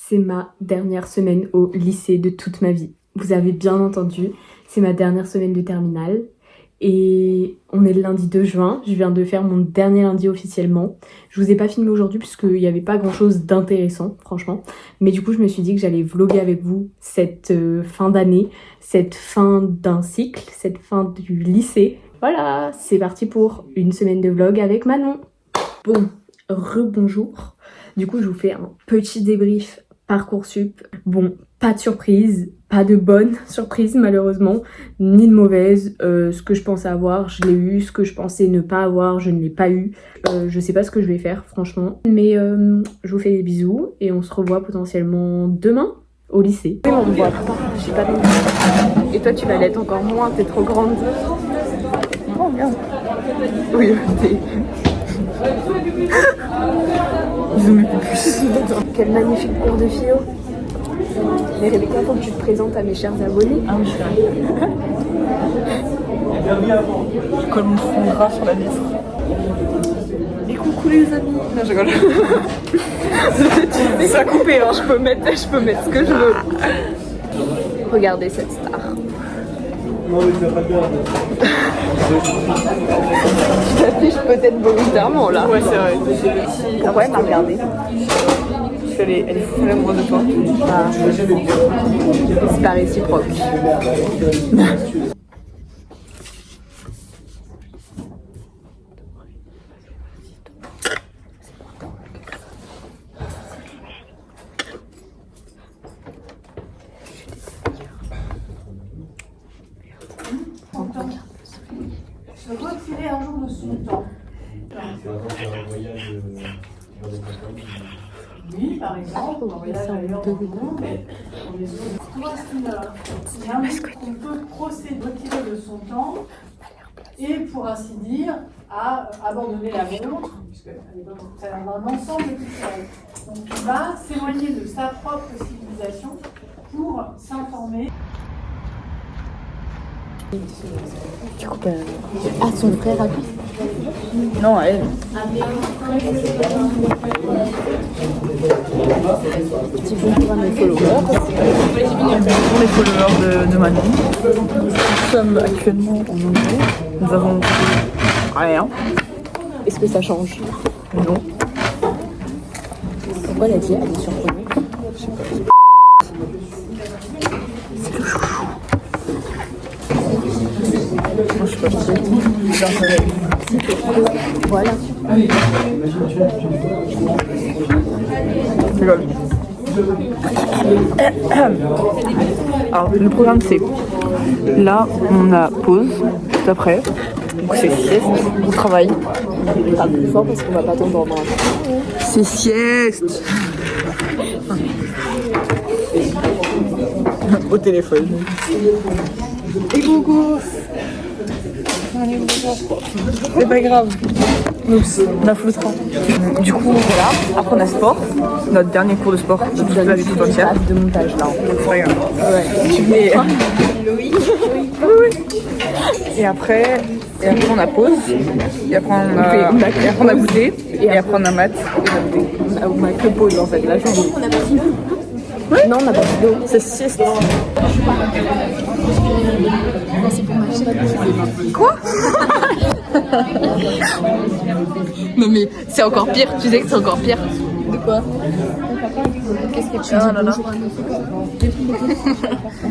C'est ma dernière semaine au lycée de toute ma vie. Vous avez bien entendu, c'est ma dernière semaine de terminale. Et on est le lundi 2 juin, je viens de faire mon dernier lundi officiellement. Je vous ai pas filmé aujourd'hui puisqu'il n'y avait pas grand chose d'intéressant, franchement. Mais du coup, je me suis dit que j'allais vlogger avec vous cette fin d'année, cette fin d'un cycle, cette fin du lycée. Voilà, c'est parti pour une semaine de vlog avec Manon. Bon, rebonjour. Du coup, je vous fais un petit débrief Parcoursup. Bon, pas de surprise, pas de bonne surprise malheureusement, ni de mauvaise. Ce que je pensais avoir, je l'ai eu. Ce que je pensais ne pas avoir, je ne l'ai pas eu. Je sais pas ce que je vais faire franchement. Mais je vous fais des bisous et on se revoit potentiellement demain au lycée. On me voit pas, j'ai pas de... Et toi tu vas l'être encore moins, t'es trop grande. Oh merde. Oui, t'es... Ils ont mis plus. Quel magnifique cours de philo. Mais Rebecca, faut que tu te présentes à mes chers abonnés. Ah oui, c'est vrai. Je colle mon fond gras sur la vitre. Et coucou les amis. Non, je rigole. Ça a coupé, hein. Je peux mettre ce que je veux. Regardez cette star. Je t'affiche peut-être volontairement là. Ouais, c'est vrai. Ah ouais, m'a regardé. Elle est full amoureuse de toi. Ah. C'est pas réciproque. Se retirer un jour de son temps. Oui, par exemple, un voyage ailleurs dans le monde, pour les autres. C'est un risque qu'on peut procéder, retirer de son temps et, pour ainsi dire, à abandonner la montre, puisque c'est un ensemble culturel. Donc, il va s'éloigner de sa propre civilisation pour s'informer. Du coup, ah, son frère a lui. Non, elle. Petit bonjour à mes followers. Pour les followers de Manon. Nous sommes actuellement en anglais. Nous avons rien. Est-ce que ça change? Non. Pourquoi la vie elle est surprenante? Moi, je sais pas ce que c'est. Voilà. Je rigole. Alors, le programme c'est... Là, on a pause, tout après. Donc c'est sieste, on travaille. Pas plus fort parce qu'on va pas t'entendre. C'est sieste. Au téléphone. Et coucou. C'est pas grave. Oups, on a foutre. Du coup, voilà. Après, on a sport. Notre dernier cours de sport de toute la vie tout entière. De montage là. C'est pas grave. Ouais. Tu mets... Oui. Et après, on a pause. Et après, on a goûté. Et après, on a maths. On a que pause en fait la journée. On a pas fini. Non, on n'a pas fini. C'est sieste. C'est pour ma chaîne. Quoi? Non mais c'est encore pire, tu sais que c'est encore pire. De quoi? Qu'est-ce que tu dis? Non.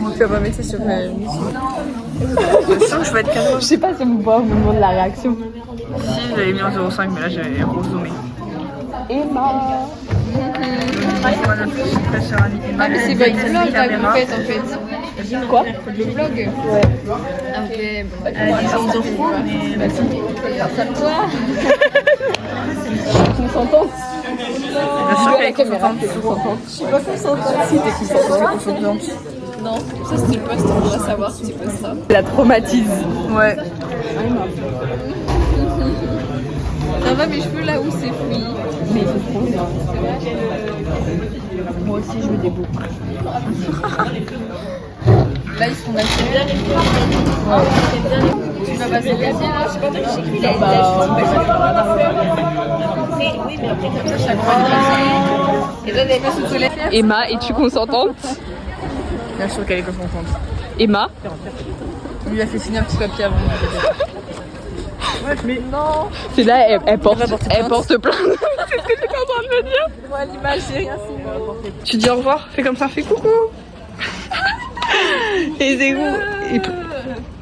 On fait pas mettre sur l'émission. Je sens que je vais être cadre. Je sais pas si vous pouvez vous demander la réaction. Si, j'avais mis en 0,5 mais là j'ai rezoomé. Emma. Ah mais c'est votre vlog là que vous faites en fait. Quoi? Le vlog. Ouais. Ah ok, bon bah tu enfants, mais vas-y. Grâce à toi. Consentante. Bien sûr qu'elle est consentante. Je suis pas consentante. Si t'es consentante. Non, ça c'était le post, on doit savoir si c'est pas ça. La traumatise. Ouais. Ça va mes cheveux là où c'est fouillis. Mais c'est trop bien. Moi aussi je veux des boucles. Là ils sont naturels. vas passer le casier là, je sais pas que j'ai cru la oui, mais après, comme ça, chaque fois, et toi, t'avais pas sous le soleil. Emma, es-tu consentante? Bien sûr qu'elle est consentante. Emma? On lui a fait signer un petit papier avant. Ouais, mais non. C'est là, elle porte plainte. C'est ce que plainte. j'étais en train de me dire. Moi, à l'image, j'ai rien signé. Tu dis au revoir, fais comme ça, fais coucou. Et c'est où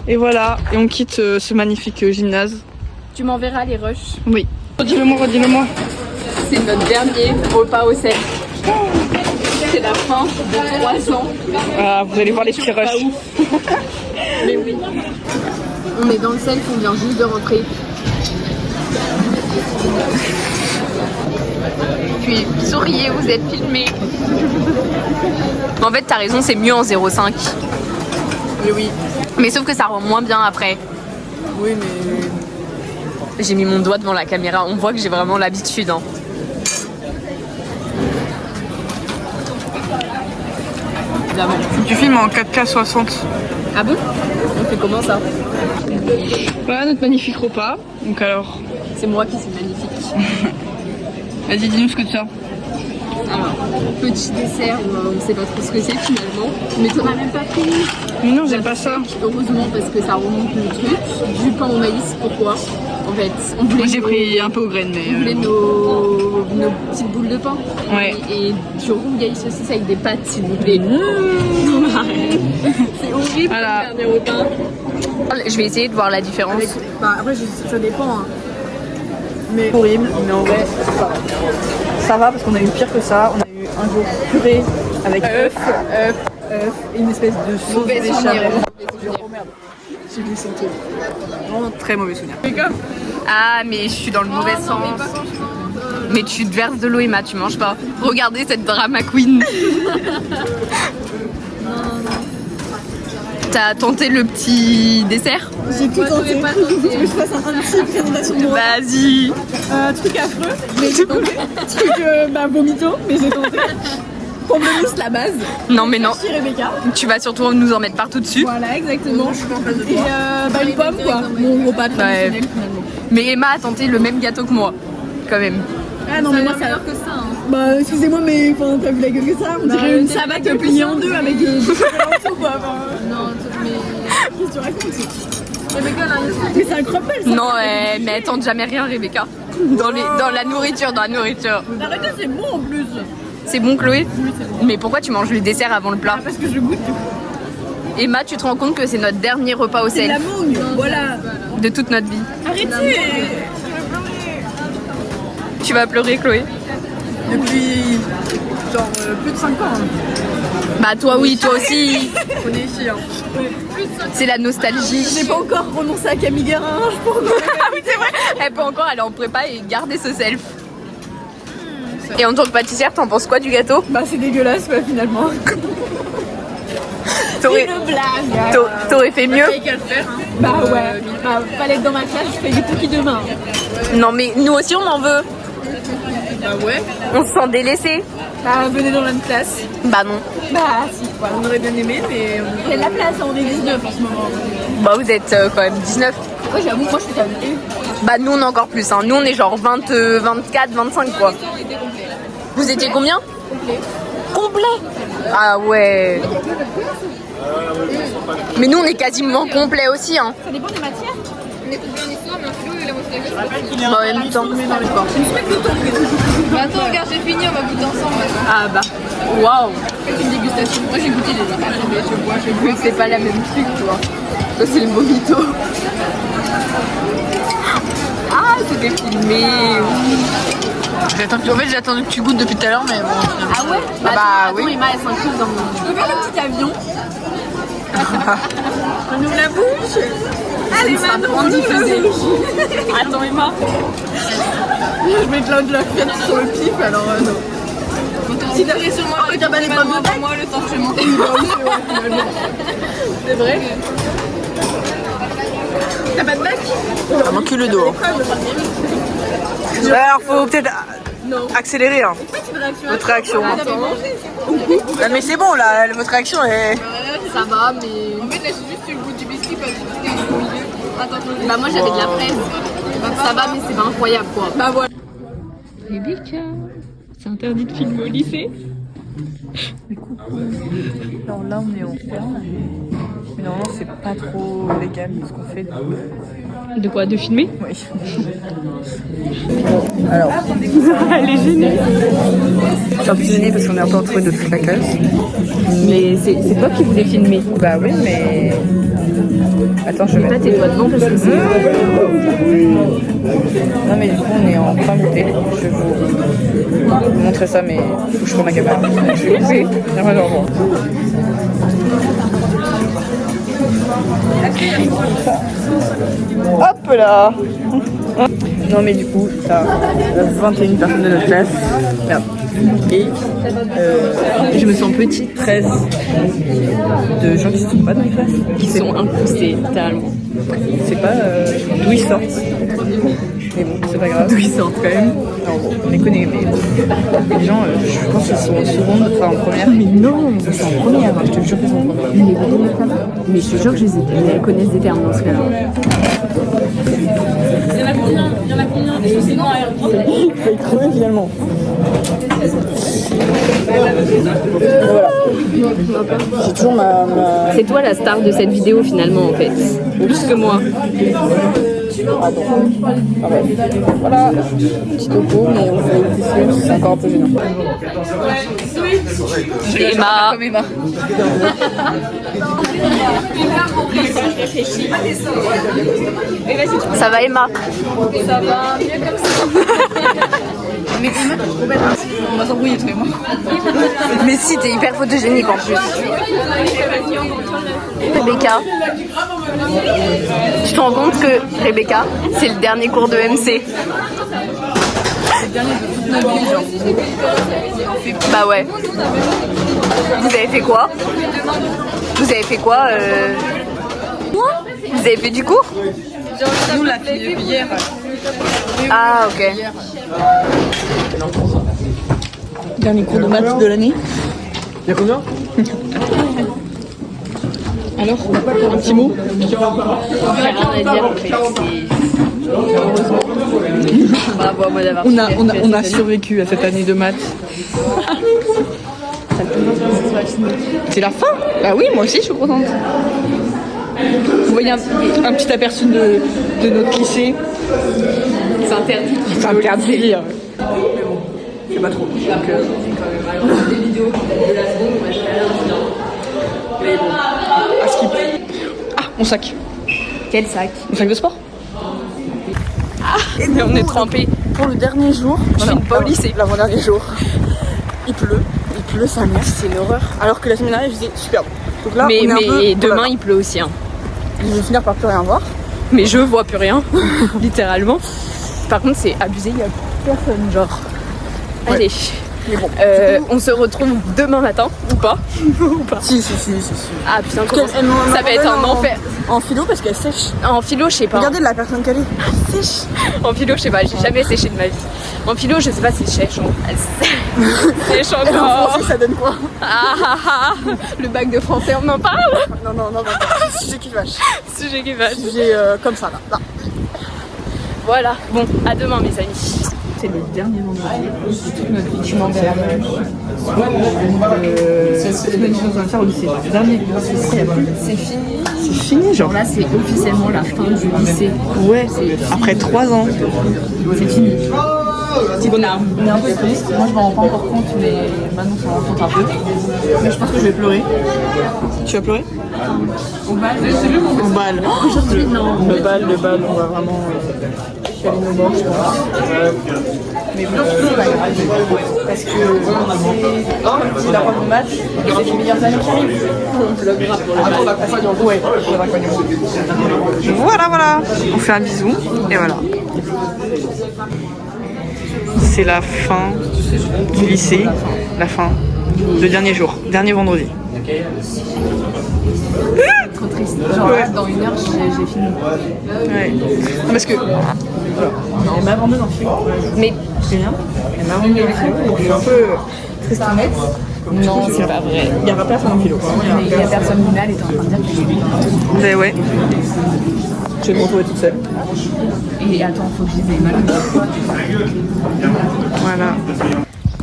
et voilà, et on quitte ce magnifique gymnase. Tu m'enverras les rushs. Oui. Redis-le-moi. C'est notre dernier repas au sel. C'est la fin de 3 ans. Ah, vous allez voir les petits rushs. Mais oui. On est dans le sel, on vient juste de rentrer. Puis souriez, vous êtes filmés. En fait, t'as raison, c'est mieux en 0,5. Oui. Mais sauf que ça rend moins bien après. Oui, mais... J'ai mis mon doigt devant la caméra, on voit que j'ai vraiment l'habitude. Hein. Tu filmes en 4K 60. Ah bon? On fait comment ça? Voilà notre magnifique repas. Donc alors... C'est moi qui suis magnifique. Vas-y, dis-nous ce que tu as. Alors, petit dessert, on sait pas trop ce que c'est finalement. Mais t'en as même pas pris. Mais non, j'aime pas ça. Heureusement parce que ça remonte le truc. Du pain au maïs, pourquoi? En fait, on voulait... J'ai pris un peu au grain, mais... On voulait nos petites boules de pain. Ouais. Et du rongail saucisse avec des pâtes, s'il vous plaît. Non, mais arrête. C'est horrible voilà. de faire des repas. Je vais essayer de voir la différence. Après, ça dépend. Hein. Mais horrible, mais en vrai, ça va parce qu'on a eu pire que ça. On a eu un jour purée avec œuf et une espèce de sauce béchamel. Oh merde, j'ai glissé un truc. Vraiment très mauvais souvenir. Ah, mais je suis dans le mauvais sens. Mais tu te verses de l'eau, Emma, tu manges pas. Regardez cette drama queen. T'as tenté le petit dessert? J'ai tout tenté. Je veux que je fasse un petit présentation de moi. Vas-y. Truc affreux, mais j'ai tenté. Truc vomito, mais j'ai tenté. Pamplemousse, la base. Non, mais non. Merci Rebecca. Tu vas surtout nous en mettre partout dessus. Voilà, exactement. Et une pomme, quoi. Mon repas traditionnel, finalement. Mais Emma a tenté le même gâteau que moi, quand même. Ah non, mais moi, ça... que ça, hein. Bah, excusez-moi, mais t'as vu la gueule que ça? On dirait une savate pliée en deux avec du chocolat en dessous, quoi. Non, mais... Qu'est-ce que tu racontes? Rebecca, là, Mais c'est un crumble, ça. Non, mais elle tente jamais rien, Rebecca. Dans la nourriture, Arrête, c'est bon en plus. C'est bon, Chloé? Oui, c'est bon. Mais pourquoi tu manges le dessert avant le plat? Parce que je goûte. Emma, tu te rends compte que c'est notre dernier repas au C'est de la sel mangue, voilà. de toute notre vie. Arrêtez. Tu vas pleurer, Chloé? Depuis genre plus de 5 ans. Hein. Bah toi oui, toi aussi. On est ici. Hein. C'est la nostalgie. J'ai pas encore renoncé à Camille Guérin. Ah oui, c'est vrai. Elle peut encore aller en prépa et garder ce self. Et en tant que pâtissière, t'en penses quoi du gâteau? Bah c'est dégueulasse finalement. T'aurais Une blague. t'aurais fait mieux? Qu'à le faire. Hein. Bah ouais. Bah fallait être dans ma classe, je fais des cookies demain. Non mais nous aussi on en veut. Bah ouais. On se sent délaissé. Bah venez dans la classe. Bah non. Bah si. Bah, on aurait bien aimé mais il y a de la place, on est 19 en ce moment. Bah vous êtes quand même 19. Ouais j'avoue, moi je suis habituée. Bah nous on est encore plus. Hein. Nous on est genre 20, 24, 25 quoi. Vous étiez combien? Complet. Ah ouais. Mais nous on est quasiment complet aussi hein. Ça dépend des matières. on est compris en histoire, mais en philo, il a moitié. Bah, en même temps. Bah attends, regarde, j'ai fini, on va goûter ensemble. Ah bah. Waouh. Faites une dégustation. Moi j'ai goûté déjà. Je bois, c'est pas la même truc, tu vois. Ça c'est le mojito. Ah, c'était filmé. En fait, j'ai attendu que tu goûtes depuis tout à l'heure, mais bon. Ah ouais? Bah, attends, oui. Emma, elle s'incluse dans mon... Je peux faire le petit avion. On ouvre la bouche. Allez, maintenant, on diffuser. Attends, Emma. Je mets de la fiette sur le pif, alors non. Si t'as sur moi, t'as pas les pommes de terre moi le temps que je monte. C'est vrai. T'as pas de bac? Ah, mon cul le dos. Alors, faut peut-être accélérer hein, votre réaction. Ah, mais c'est bon là, votre réaction est. Ça va, mais... En fait, là, c'est juste le goût du biscuit, pas du biscuit au milieu. Bah moi j'avais de la fraise. Ça va mais c'est pas incroyable quoi. Bah voilà. Rebecca, c'est interdit de filmer au lycée. Alors là on est en ferme. Mais normalement c'est pas trop légal ce qu'on fait. De quoi? De filmer? Oui. Alors, Elle est gênée. je suis un peu gênée parce qu'on est un peu entouré de toute la classe. Mais c'est toi qui voulais filmer. Bah oui, mais. Attends, je vais. Là t'es toi devant parce que c'est... Non, mais du coup, on est en train de goûter. Je vais vous montrer ça, mais il faut que je prenne ma caméra. Je vais goûter. Et après, je revois. Hop là. Non mais du coup, t'as 21 personnes de notre classe. Merde. Et je me sens petite. 13 de gens qui ne sont pas dans les classes. Qui sont incrustés, littéralement. C'est pas d'où ils sortent. Mais bon, c'est pas grave. D'où ils sortent quand même. Non, bon, on les connaît, mais les gens, je pense qu'ils sont en seconde, enfin en première. Mais non, Ils sont en première, je te jure qu'ils sont en première. mais je te jure que elles connaissent des termes dans ce cas-là. Il y en a combien Il faut être crevé finalement. Voilà. C'est toujours ma... C'est toi la star de cette vidéo finalement en fait. Plus que moi. Ah bon. Ah ouais. Voilà. Petit topo, mais on fait une petite, c'est encore un peu gênant. Emma. Comme Emma. Ça va Emma? Mais Emma, t'es trop belle. On va s'embrouiller toi et moi. Mais si, t'es hyper photogénique en plus. Rebecca, tu te rends compte que Rebecca, c'est le dernier cours de MC? Bah ouais. Vous avez fait quoi? Vous avez fait quoi Vous avez fait du cours? Nous, on l'a fait hier. Ah ok. Dernier cours de maths de l'année. Il y a combien? Alors, un petit mot. J'ai rien à dire en fait. Bravo à moi d'avoir On a survécu à cette année de maths. C'est la fin? Bah oui, moi aussi je suis contente. Vous voyez un petit aperçu de notre lycée. C'est interdit. C'est interdit de lire. Mais bon, c'est pas trop. Donc, des vidéos de la seconde, moi je vais aller à l'incident. mais bon, à skip. Ah, mon sac. Quel sac? Mon sac de sport. Et on est trempés. Pour le dernier jour, Je filme pas au lycée. L'avant-dernier jour, il pleut sa mère. C'est une horreur. Alors que la semaine dernière, je disais superbe. Donc là, Mais on est un peu... demain il pleut aussi. Hein. Je vais finir par plus rien voir. Mais je vois plus rien, littéralement. Par contre, c'est abusé, il y a personne, genre. Ouais. Allez, Mais bon. on se retrouve demain matin, ou pas? Ou pas? Si. Ah putain, Parce qu'elle m'a ça va être un envoyé enfer. En philo parce qu'elle sèche. En philo, je sais pas. Regardez la personne qu'elle est. Elle sèche. En philo, je sais pas, j'ai jamais séché de ma vie. En philo, je sais pas si c'est sèche. Sèche Et en encore. français, ça donne quoi? Le bac de français, on en parle? Non, sujet qui vache. Sujet qui va. Sujet comme ça, là. Voilà, bon, à demain mes amis. C'est le dernier vendredi de toute notre vie. Tu m'enverras. C'est une chose à faire au lycée. Dernier. C'est fini. C'est fini, genre. Là, c'est officiellement la fin du lycée. Ouais, après 3 ans. C'est fini. On est un peu triste. Moi, je m'en rends pas encore compte, mais maintenant, ça m'en rend compte un peu. Mais je pense que je vais pleurer. Tu vas pleurer? Au bal. Au bal. Aujourd'hui, non. Le bal, on va vraiment chialer nos bords, je pense. Mais bon, c'est pas grave. Parce que comme dit la prof de maths, c'est les meilleures années qui arrivent. On vloguera pour le bal. Ouais, pour l'accompagnement. Voilà. On fait un bisou, et voilà. C'est la fin du lycée, la fin, le dernier jour, dernier vendredi. Trop triste. Genre là, dans 1 heure, j'ai fini. Ouais. Non, parce que elle m'a abandonné en philo. Mais C'est bien. Elle m'a abandonné en philo, donc je suis un peu tristounette. non, c'est pas vrai. Il n'y aura personne en philo. Il y a personne, Lina, elle était en train de dire que Mais ouais. Je vais me retrouver toute seule. Et attends, faut que je les ai mal. Voilà.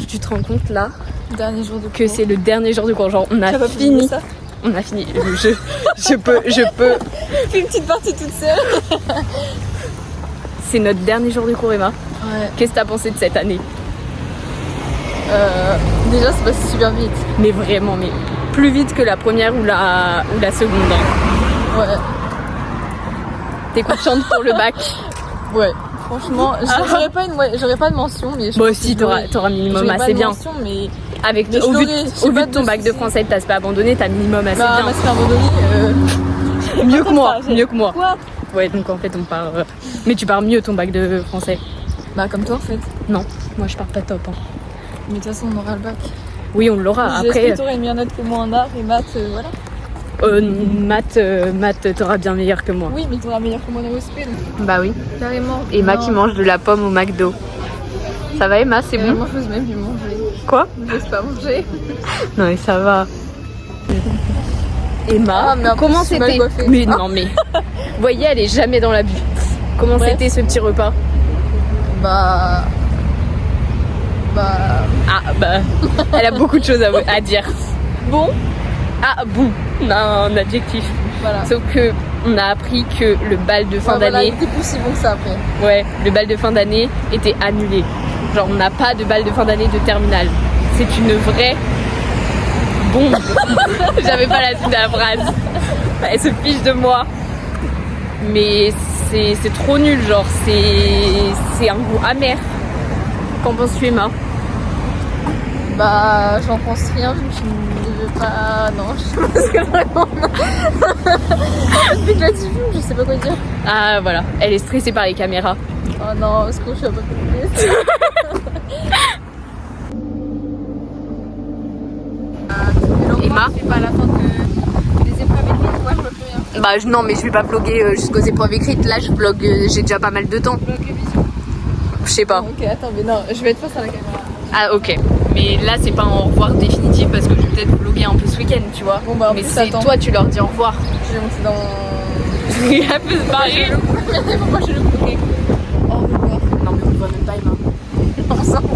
Tu te rends compte là Dernier jour de cours. que c'est le dernier jour de cours, genre on a T'as pas fini. ça. On a fini. Je peux. Fais une petite partie toute seule. C'est notre dernier jour de cours, Emma. Ouais. Qu'est-ce que t'as pensé de cette année? Déjà, c'est passé super vite. Mais vraiment, mais plus vite que la première ou la seconde. Hein. Ouais. T'es confiante pour le bac? Ouais. Franchement, j'aurais pas de mention, mais je Moi pense aussi, que t'auras minimum j'aurais pas assez de bien. mention, mais Avec Mais je au vu l'aurais, de, j'ai au vu pas de ton de bac de soucis. français, t'as pas abandonné, t'as minimum assez bah, bien. ma sphère abandonnée. Mieux que moi, j'ai- mieux que moi. Quoi? Ouais, donc en fait, on part. Mais tu pars mieux ton bac de français. Bah, comme toi en fait. Non, moi je pars pas top. Hein. Mais de toute façon, on aura le bac. Oui, on l'aura. J'espère Après, que t'aurais une meilleure note que moi en art et maths, voilà. maths, t'auras bien meilleur que moi. Oui, mais t'auras meilleur que moi dans l'OSP. Bah oui. Carrément. Emma Non. qui mange de la pomme au McDo. Ça va, Emma? C'est bon? Moi, je n'ose même plus manger. Quoi? J'ose pas manger. Non, mais ça va. Emma, Ah, mais en plus, comment je suis mal c'était? coiffée. Mais non, mais. Vous voyez, elle est jamais dans l'abus. Comment Bref. c'était ce petit repas? Bah. Ah, bah. Elle a beaucoup de choses à dire. Bon, Ah, bon. On a un adjectif. voilà. Sauf que on a appris que le bal de fin Voilà, d'année. il était plus si bon que ça après. Ouais, le bal de fin d'année était annulé. Genre, on n'a pas de bal de fin d'année de terminale. C'est une vraie bombe. J'avais pas la suite de la phrase. Elle se fiche de moi. Mais c'est trop nul, genre, c'est un goût amer. Qu'en penses-tu, Emma? Bah, j'en pense rien vu que je ne veux pas. Non, je pense que vraiment. Vu que là tu filmes, je sais pas quoi dire. Ah, voilà, elle est stressée par les caméras. Oh non, parce que je suis un peu plus. Emma? C'est pas la fin des épreuves écrites, moi je vois plus rien. Bah, non, mais je vais pas vlogger jusqu'aux épreuves écrites. Là, je vlog, j'ai déjà pas mal de temps. Je sais pas. Ok, attends, mais non, je vais être face à la caméra. Ah, ok. Mais là, c'est pas un au revoir définitif parce que je vais peut-être vlogger un peu ce week-end, tu vois. Bon, bah, en mais plus, c'est attends. toi, tu leur dis au revoir. Je vais monter dans. Elle peut se barrer. Pourquoi je vais le bloquer? Au revoir. Non, mais on ne voit même pas, Emma. Ensemble.